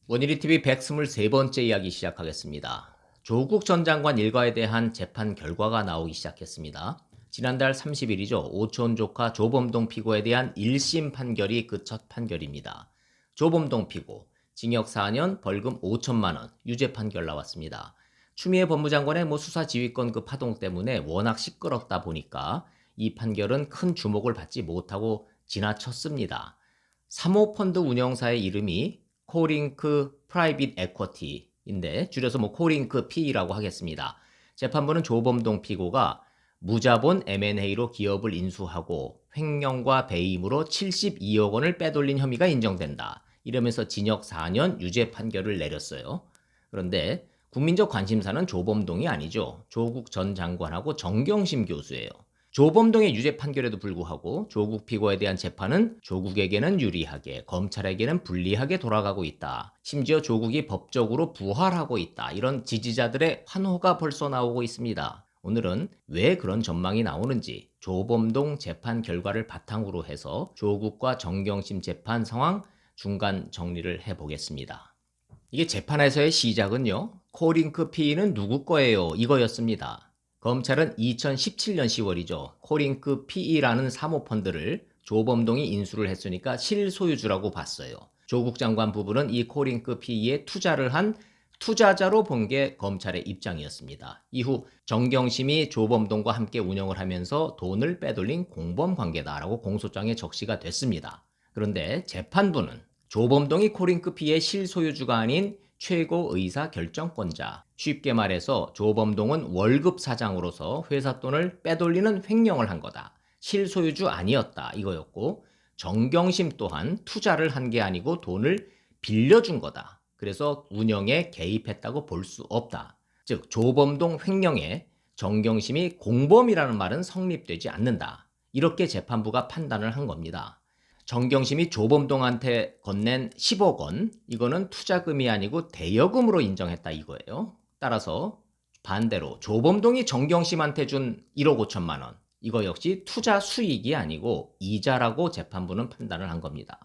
원일이TV 123번째 이야기 시작하겠습니다. 조국 전 장관 일가에 대한 재판 결과가 나오기 시작했습니다. 지난달 30일이죠. 오촌 조카 조범동 피고에 대한 1심 판결이 그 첫 판결입니다. 조범동 피고, 징역 4년, 벌금 5천만 원, 유죄 판결 나왔습니다. 추미애 법무장관의 수사 지휘권 그 파동 때문에 워낙 시끄럽다 보니까 이 판결은 큰 주목을 받지 못하고 지나쳤습니다. 사모펀드 운영사의 이름이 코링크 프라이빗 에쿼티인데 줄여서 코링크 P라고 하겠습니다. 재판부는 조범동 피고가 무자본 M&A로 기업을 인수하고 횡령과 배임으로 72억 원을 빼돌린 혐의가 인정된다. 이러면서 징역 4년 유죄 판결을 내렸어요. 그런데 국민적 관심사는 조범동이 아니죠. 조국 전 장관하고 정경심 교수예요. 조범동의 유죄 판결에도 불구하고 조국 피고에 대한 재판은 조국에게는 유리하게, 검찰에게는 불리하게 돌아가고 있다. 심지어 조국이 법적으로 부활하고 있다. 이런 지지자들의 환호가 벌써 나오고 있습니다. 오늘은 왜 그런 전망이 나오는지 조범동 재판 결과를 바탕으로 해서 조국과 정경심 재판 상황 중간 정리를 해보겠습니다. 이게 재판에서의 시작은요. 코링크 P는 누구 거예요? 이거였습니다. 검찰은 2017년 10월이죠. 코링크 PE라는 사모펀드를 조범동이 인수를 했으니까 실소유주라고 봤어요. 조국 장관 부부는 이 코링크 PE에 투자를 한 투자자로 본 게 검찰의 입장이었습니다. 이후 정경심이 조범동과 함께 운영을 하면서 돈을 빼돌린 공범 관계다라고 공소장에 적시가 됐습니다. 그런데 재판부는 조범동이 코링크 PE의 실소유주가 아닌 최고 의사 결정권자, 쉽게 말해서 조범동은 월급 사장으로서 회사 돈을 빼돌리는 횡령을 한 거다. 실소유주 아니었다 이거였고, 정경심 또한 투자를 한 게 아니고 돈을 빌려준 거다. 그래서 운영에 개입했다고 볼 수 없다. 즉 조범동 횡령에 정경심이 공범이라는 말은 성립되지 않는다. 이렇게 재판부가 판단을 한 겁니다. 정경심이 조범동한테 건넨 10억 원, 이거는 투자금이 아니고 대여금으로 인정했다 이거예요. 따라서 반대로 조범동이 정경심한테 준 1억 5천만 원, 이거 역시 투자 수익이 아니고 이자라고 재판부는 판단을 한 겁니다.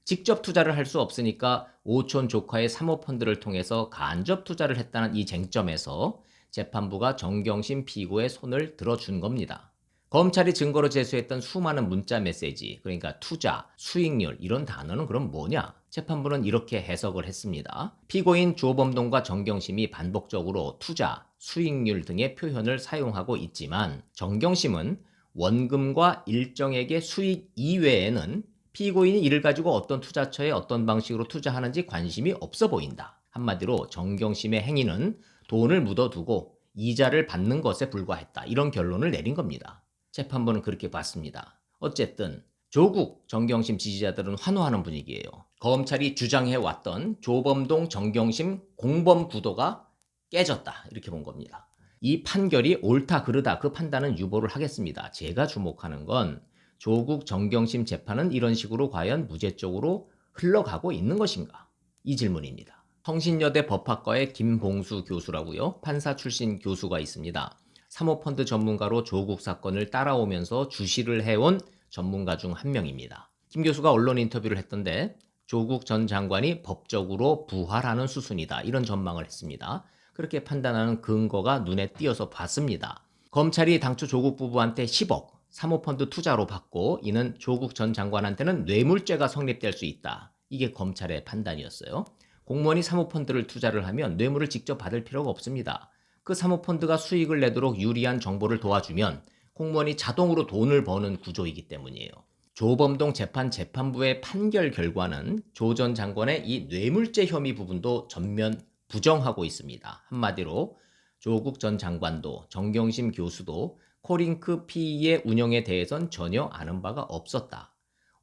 직접 투자를 할 수 없으니까 오촌 조카의 사모펀드를 통해서 간접 투자를 했다는 이 쟁점에서 재판부가 정경심 피고의 손을 들어준 겁니다. 검찰이 증거로 제수했던 수많은 문자 메시지, 그러니까 투자, 수익률 이런 단어는 그럼 뭐냐? 재판부는 이렇게 해석을 했습니다. 피고인 조범동과 정경심이 반복적으로 투자, 수익률 등의 표현을 사용하고 있지만 정경심은 원금과 일정액의 수익 이외에는 피고인이 이를 가지고 어떤 투자처에 어떤 방식으로 투자하는지 관심이 없어 보인다. 한마디로 정경심의 행위는 돈을 묻어두고 이자를 받는 것에 불과했다. 이런 결론을 내린 겁니다. 재판부는 그렇게 봤습니다. 어쨌든 조국, 정경심 지지자들은 환호하는 분위기예요. 검찰이 주장해왔던 조범동, 정경심 공범 구도가 깨졌다. 이렇게 본 겁니다. 이 판결이 옳다 그르다 그 판단은 유보를 하겠습니다. 제가 주목하는 건 조국, 정경심 재판은 이런 식으로 과연 무죄쪽으로 흘러가고 있는 것인가? 이 질문입니다. 성신여대 법학과의 김봉수 교수라고요. 판사 출신 교수가 있습니다. 사모펀드 전문가로 조국 사건을 따라오면서 주시를 해온 전문가 중 한 명입니다. 김 교수가 언론 인터뷰를 했던데 조국 전 장관이 법적으로 부활하는 수순이다. 이런 전망을 했습니다. 그렇게 판단하는 근거가 눈에 띄어서 봤습니다. 검찰이 당초 조국 부부한테 10억 사모펀드 투자로 받고 이는 조국 전 장관한테는 뇌물죄가 성립될 수 있다. 이게 검찰의 판단이었어요. 공무원이 사모펀드를 투자를 하면 뇌물을 직접 받을 필요가 없습니다. 그 사모펀드가 수익을 내도록 유리한 정보를 도와주면 공무원이 자동으로 돈을 버는 구조이기 때문이에요. 조범동 재판부의 판결 결과는 조 전 장관의 이 뇌물죄 혐의 부분도 전면 부정하고 있습니다. 한마디로 조국 전 장관도 정경심 교수도 코링크 PE의 운영에 대해선 전혀 아는 바가 없었다.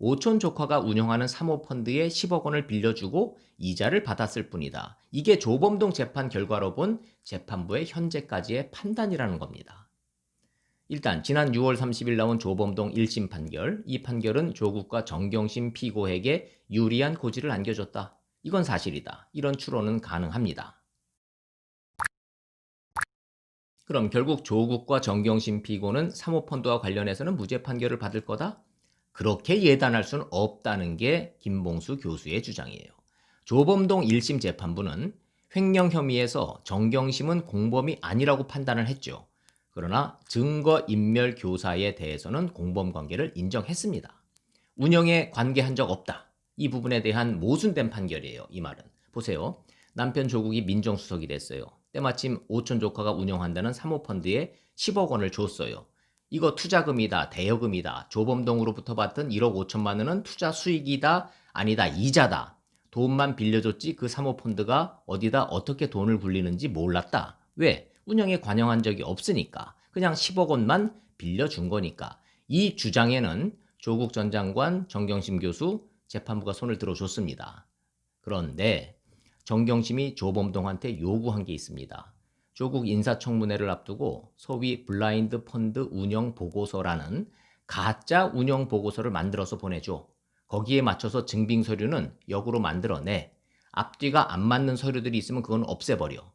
오촌 조카가 운영하는 사모펀드에 10억 원을 빌려주고 이자를 받았을 뿐이다. 이게 조범동 재판 결과로 본 재판부의 현재까지의 판단이라는 겁니다. 일단 지난 6월 30일 나온 조범동 1심 판결, 이 판결은 조국과 정경심 피고에게 유리한 고지를 안겨줬다. 이건 사실이다. 이런 추론은 가능합니다. 그럼 결국 조국과 정경심 피고는 사모펀드와 관련해서는 무죄 판결을 받을 거다? 그렇게 예단할 수는 없다는 게 김봉수 교수의 주장이에요. 조범동 1심 재판부는 횡령 혐의에서 정경심은 공범이 아니라고 판단을 했죠. 그러나 증거인멸 교사에 대해서는 공범관계를 인정했습니다. 운영에 관계한 적 없다. 이 부분에 대한 모순된 판결이에요. 이 말은. 보세요. 남편 조국이 민정수석이 됐어요. 때마침 오촌 조카가 운영한다는 사모펀드에 10억 원을 줬어요. 이거 투자금이다, 대여금이다, 조범동으로부터 받던 1억 5천만 원은 투자 수익이다, 아니다, 이자다. 돈만 빌려줬지 그 사모펀드가 어디다 어떻게 돈을 굴리는지 몰랐다. 왜? 운영에 관여한 적이 없으니까. 그냥 10억 원만 빌려준 거니까. 이 주장에는 조국 전 장관, 정경심 교수, 재판부가 손을 들어줬습니다. 그런데 정경심이 조범동한테 요구한 게 있습니다. 조국 인사청문회를 앞두고 소위 블라인드 펀드 운영 보고서라는 가짜 운영 보고서를 만들어서 보내줘. 거기에 맞춰서 증빙 서류는 역으로 만들어내. 앞뒤가 안 맞는 서류들이 있으면 그건 없애버려.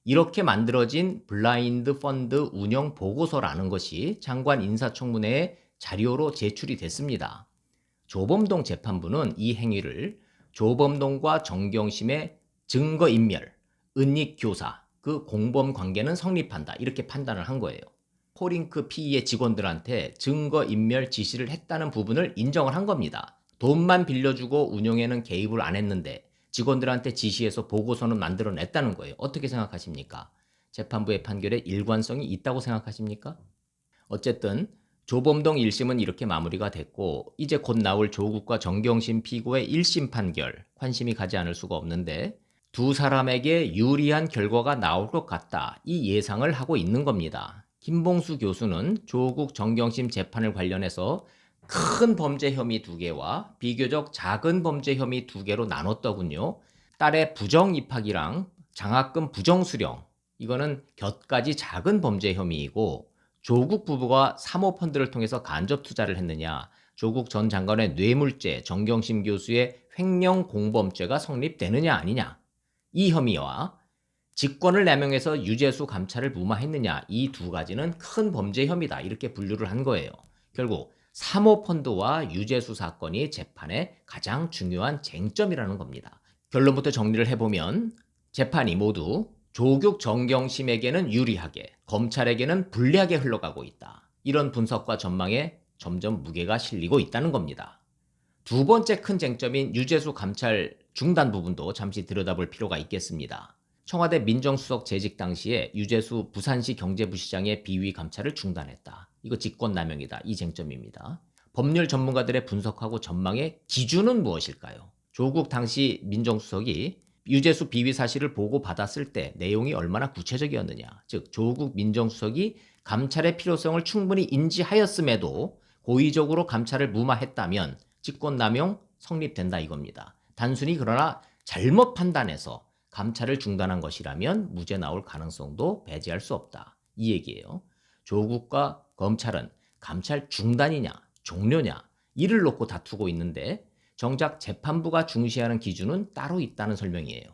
이렇게 만들어진 블라인드 펀드 운영 보고서라는 것이 장관 인사청문회에 자료로 제출이 됐습니다. 조범동 재판부는 이 행위를 조범동과 정경심의 증거인멸, 은닉교사, 그 공범 관계는 성립한다. 이렇게 판단을 한 거예요. 코링크 PE의 직원들한테 증거인멸 지시를 했다는 부분을 인정을 한 겁니다. 돈만 빌려주고 운영에는 개입을 안 했는데 직원들한테 지시해서 보고서는 만들어냈다는 거예요. 어떻게 생각하십니까? 재판부의 판결에 일관성이 있다고 생각하십니까? 어쨌든 조범동 1심은 이렇게 마무리가 됐고 이제 곧 나올 조국과 정경심 피고의 1심 판결 관심이 가지 않을 수가 없는데 두 사람에게 유리한 결과가 나올 것 같다. 이 예상을 하고 있는 겁니다. 김봉수 교수는 조국 정경심 재판을 관련해서 큰 범죄 혐의 2개와 비교적 작은 범죄 혐의 2개로 나눴더군요. 딸의 부정 입학이랑 장학금 부정 수령, 이거는 곁가지 작은 범죄 혐의이고 조국 부부가 사모펀드를 통해서 간접 투자를 했느냐, 조국 전 장관의 뇌물죄, 정경심 교수의 횡령 공범죄가 성립되느냐 아니냐, 이 혐의와 직권을 남용해서 유재수 감찰을 무마했느냐, 이 두 가지는 큰 범죄 혐의다. 이렇게 분류를 한 거예요. 결국 사모펀드와 유재수 사건이 재판의 가장 중요한 쟁점이라는 겁니다. 결론부터 정리를 해보면 재판이 모두 조국 정경심에게는 유리하게, 검찰에게는 불리하게 흘러가고 있다. 이런 분석과 전망에 점점 무게가 실리고 있다는 겁니다. 두 번째 큰 쟁점인 유재수 감찰 중단 부분도 잠시 들여다볼 필요가 있겠습니다. 청와대 민정수석 재직 당시에 유재수 부산시 경제부시장의 비위 감찰을 중단했다. 이거 직권남용이다. 이 쟁점입니다. 법률 전문가들의 분석하고 전망의 기준은 무엇일까요? 조국 당시 민정수석이 유재수 비위 사실을 보고받았을 때 내용이 얼마나 구체적이었느냐. 즉 조국 민정수석이 감찰의 필요성을 충분히 인지하였음에도 고의적으로 감찰을 무마했다면 직권남용 성립된다 이겁니다. 단순히 그러나 잘못 판단해서 감찰을 중단한 것이라면 무죄 나올 가능성도 배제할 수 없다. 이 얘기예요. 조국과 검찰은 감찰 중단이냐 종료냐 이를 놓고 다투고 있는데 정작 재판부가 중시하는 기준은 따로 있다는 설명이에요.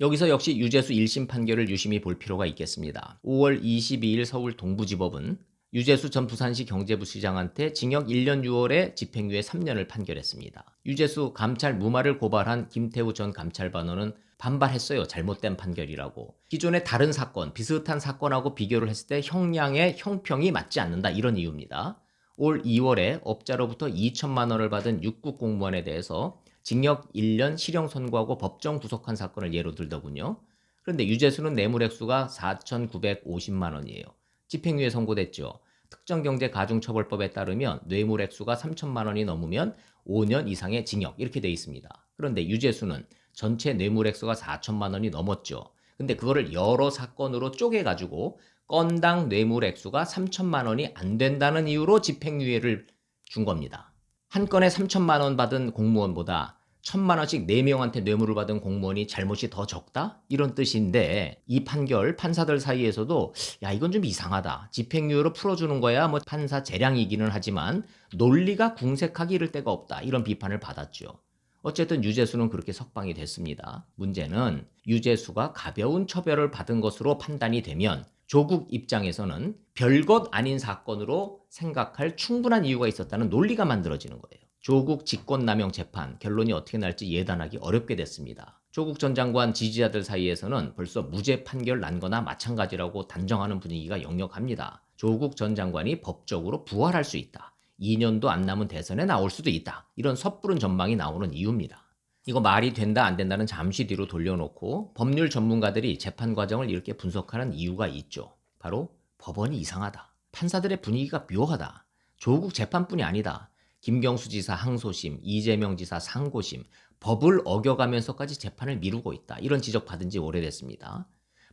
여기서 역시 유재수 1심 판결을 유심히 볼 필요가 있겠습니다. 5월 22일 서울 동부지법은 유재수 전 부산시 경제부시장한테 징역 1년 6월에 집행유예 3년을 판결했습니다. 유재수 감찰 무마를 고발한 김태우 전 감찰반원은 반발했어요. 잘못된 판결이라고. 기존의 다른 사건, 비슷한 사건하고 비교를 했을 때 형량의 형평이 맞지 않는다. 이런 이유입니다. 올 2월에 업자로부터 2천만 원을 받은 6급 공무원에 대해서 징역 1년 실형 선고하고 법정 구속한 사건을 예로 들더군요. 그런데 유재수는 뇌물 액수가 4,950만 원이에요. 집행유예 선고됐죠. 특정경제가중처벌법에 따르면 뇌물 액수가 3천만 원이 넘으면 5년 이상의 징역 이렇게 돼 있습니다. 그런데 유재수는 전체 뇌물 액수가 4천만 원이 넘었죠. 근데 그거를 여러 사건으로 쪼개가지고 건당 뇌물 액수가 3천만 원이 안 된다는 이유로 집행유예를 준 겁니다. 한 건에 3천만 원 받은 공무원보다 1,000만 원씩 4명한테 뇌물을 받은 공무원이 잘못이 더 적다? 이런 뜻인데 이 판결 판사들 사이에서도 야 이건 좀 이상하다. 집행유예로 풀어주는 거야 뭐 판사 재량이기는 하지만 논리가 궁색하기 이를 데가 없다. 이런 비판을 받았죠. 어쨌든 유재수는 그렇게 석방이 됐습니다. 문제는 유재수가 가벼운 처벌을 받은 것으로 판단이 되면 조국 입장에서는 별것 아닌 사건으로 생각할 충분한 이유가 있었다는 논리가 만들어지는 거예요. 조국 직권남용 재판 결론이 어떻게 날지 예단하기 어렵게 됐습니다. 조국 전 장관 지지자들 사이에서는 벌써 무죄 판결 난 거나 마찬가지라고 단정하는 분위기가 역력합니다. 조국 전 장관이 법적으로 부활할 수 있다. 2년도 안 남은 대선에 나올 수도 있다. 이런 섣부른 전망이 나오는 이유입니다. 이거 말이 된다 안 된다는 잠시 뒤로 돌려놓고 법률 전문가들이 재판 과정을 이렇게 분석하는 이유가 있죠. 바로 법원이 이상하다. 판사들의 분위기가 묘하다. 조국 재판뿐이 아니다. 김경수 지사 항소심, 이재명 지사 상고심, 법을 어겨가면서까지 재판을 미루고 있다. 이런 지적 받은 지 오래됐습니다.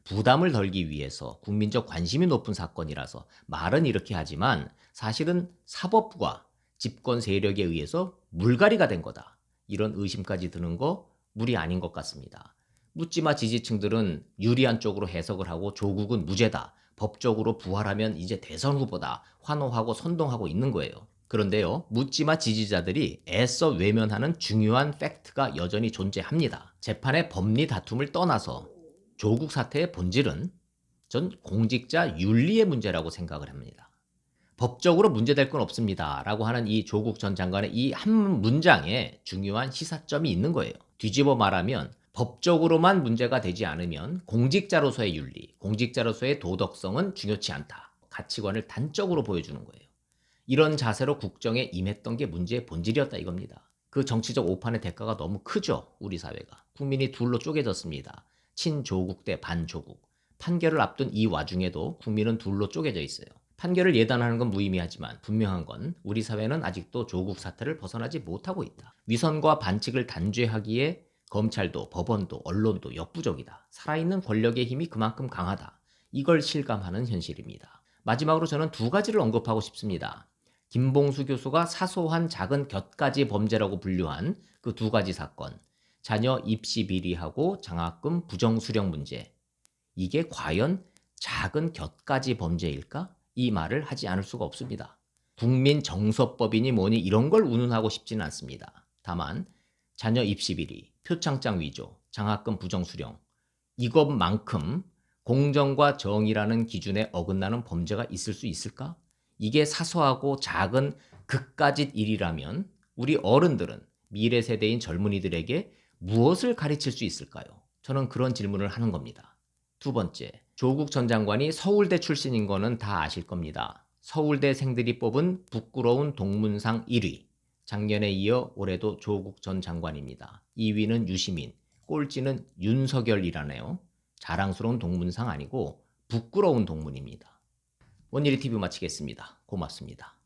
부담을 덜기 위해서 국민적 관심이 높은 사건이라서 말은 이렇게 하지만 사실은 사법부가 집권 세력에 의해서 물갈이가 된 거다. 이런 의심까지 드는 거 무리 아닌 것 같습니다. 묻지마 지지층들은 유리한 쪽으로 해석을 하고 조국은 무죄다. 법적으로 부활하면 이제 대선 후보다. 환호하고 선동하고 있는 거예요. 그런데요, 묻지마 지지자들이 애써 외면하는 중요한 팩트가 여전히 존재합니다. 재판의 법리 다툼을 떠나서 조국 사태의 본질은 전 공직자 윤리의 문제라고 생각을 합니다. 법적으로 문제될 건 없습니다. 라고 하는 이 조국 전 장관의 이 한 문장에 중요한 시사점이 있는 거예요. 뒤집어 말하면 법적으로만 문제가 되지 않으면 공직자로서의 윤리, 공직자로서의 도덕성은 중요치 않다. 가치관을 단적으로 보여주는 거예요. 이런 자세로 국정에 임했던 게 문제의 본질이었다 이겁니다. 그 정치적 오판의 대가가 너무 크죠. 우리 사회가. 국민이 둘로 쪼개졌습니다. 친조국 대 반조국. 판결을 앞둔 이 와중에도 국민은 둘로 쪼개져 있어요. 판결을 예단하는 건 무의미하지만 분명한 건 우리 사회는 아직도 조국 사태를 벗어나지 못하고 있다. 위선과 반칙을 단죄하기에 검찰도 법원도 언론도 역부족이다. 살아있는 권력의 힘이 그만큼 강하다. 이걸 실감하는 현실입니다. 마지막으로 저는 두 가지를 언급하고 싶습니다. 김봉수 교수가 사소한 작은 곁가지 범죄라고 분류한 그 두 가지 사건. 자녀 입시 비리하고 장학금 부정수령 문제. 이게 과연 작은 곁가지 범죄일까? 이 말을 하지 않을 수가 없습니다. 국민정서법이니 뭐니 이런 걸 운운하고 싶지는 않습니다. 다만 자녀 입시 비리, 표창장 위조, 장학금 부정수령 이것만큼 공정과 정의라는 기준에 어긋나는 범죄가 있을 수 있을까? 이게 사소하고 작은 그까짓 일이라면 우리 어른들은 미래 세대인 젊은이들에게 무엇을 가르칠 수 있을까요? 저는 그런 질문을 하는 겁니다. 두 번째, 조국 전 장관이 서울대 출신인 거는 다 아실 겁니다. 서울대생들이 뽑은 부끄러운 동문상 1위. 작년에 이어 올해도 조국 전 장관입니다. 2위는 유시민, 꼴찌는 윤석열이라네요. 자랑스러운 동문상 아니고 부끄러운 동문입니다. 원일이 TV 마치겠습니다. 고맙습니다.